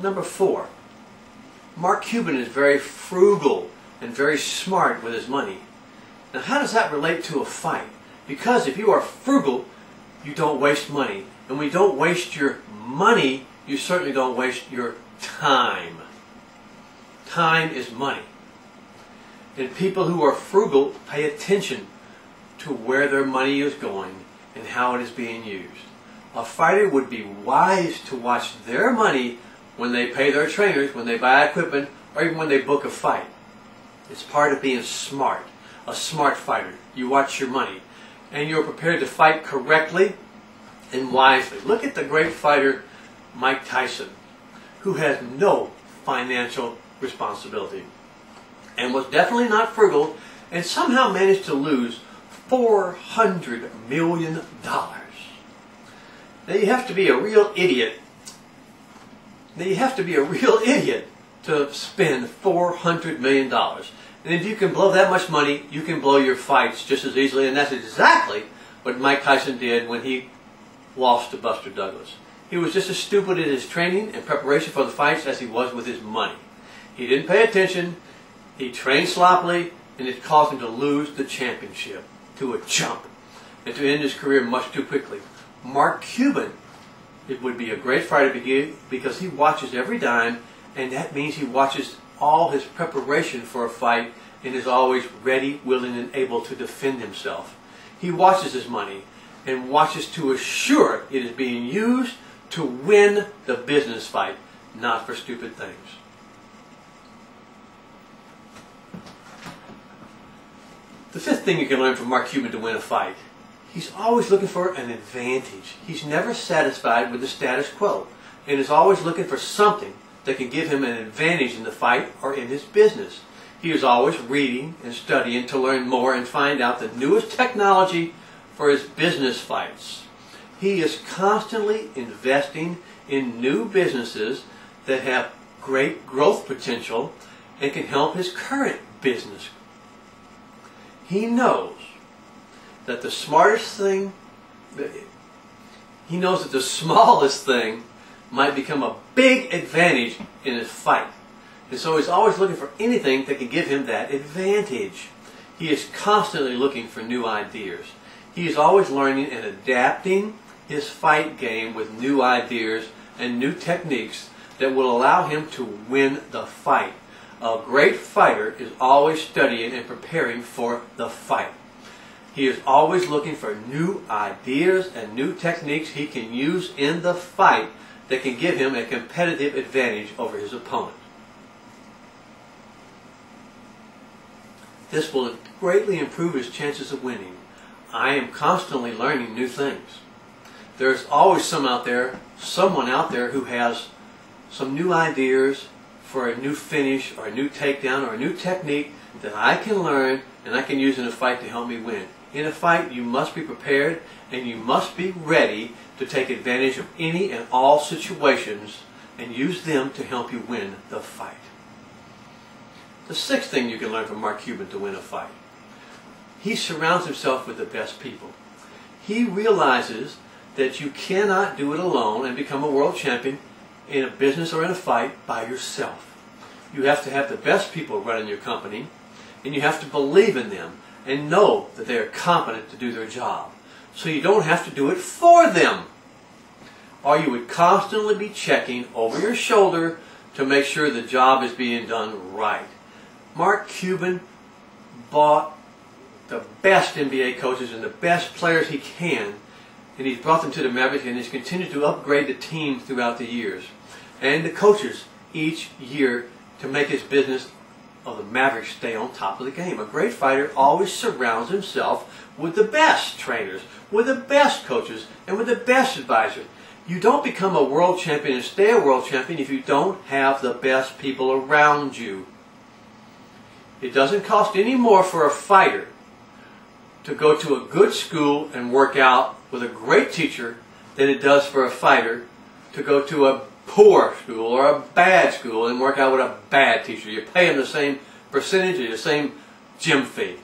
Number 4, Mark Cuban is very frugal and very smart with his money. Now, how does that relate to a fight? Because if you are frugal, you don't waste money. And when you don't waste your money, you certainly don't waste your time. Time is money. And people who are frugal pay attention to where their money is going and how it is being used. A fighter would be wise to watch their money when they pay their trainers, when they buy equipment, or even when they book a fight. It's part of being smart. A smart fighter. You watch your money. And you're prepared to fight correctly and wisely. Look at the great fighter Mike Tyson, who has no financial responsibility and was definitely not frugal and somehow managed to lose $400 million. Now you have to be a real idiot. To spend $400 million. And if you can blow that much money, you can blow your fights just as easily. And that's exactly what Mike Tyson did when he lost to Buster Douglas. He was just as stupid in his training and preparation for the fights as he was with his money. He didn't pay attention, he trained sloppily, and it caused him to lose the championship to a chump and to end his career much too quickly. Mark Cuban, it would be a great fighter because he watches every dime, and that means he watches all his preparation for a fight and is always ready, willing, and able to defend himself. He watches his money and watches to assure it is being used to win the business fight, not for stupid things. The 5th thing you can learn from Mark Cuban to win a fight: he's always looking for an advantage. He's never satisfied with the status quo and is always looking for something that can give him an advantage in the fight or in his business. He is always reading and studying to learn more and find out the newest technology for his business fights. He is constantly investing in new businesses that have great growth potential and can help his current business. He knows that the smallest thing might become a big advantage in his fight. And so he's always looking for anything that can give him that advantage. He is constantly looking for new ideas. He is always learning and adapting his fight game with new ideas and new techniques that will allow him to win the fight. A great fighter is always studying and preparing for the fight. He is always looking for new ideas and new techniques he can use in the fight that can give him a competitive advantage over his opponent. This will greatly improve his chances of winning. I am constantly learning new things. There's always someone out there who has some new ideas for a new finish or a new takedown or a new technique that I can learn and I can use in a fight to help me win. In a fight, you must be prepared and you must be ready to take advantage of any and all situations and use them to help you win the fight. The 6th thing you can learn from Mark Cuban to win a fight: he surrounds himself with the best people. He realizes that you cannot do it alone and become a world champion in a business or in a fight by yourself. You have to have the best people running your company, and you have to believe in them and know that they are competent to do their job. So you don't have to do it for them. Or you would constantly be checking over your shoulder to make sure the job is being done right. Mark Cuban bought the best NBA coaches and the best players he can, and he's brought them to the Mavericks, and he's continued to upgrade the team throughout the years and the coaches each year to make his business of the Mavericks stay on top of the game. A great fighter always surrounds himself with the best trainers, with the best coaches, and with the best advisors. You don't become a world champion and stay a world champion if you don't have the best people around you. It doesn't cost any more for a fighter to go to a good school and work out with a great teacher than it does for a fighter to go to a poor school or a bad school and work out with a bad teacher. You pay them the same percentage or the same gym fee.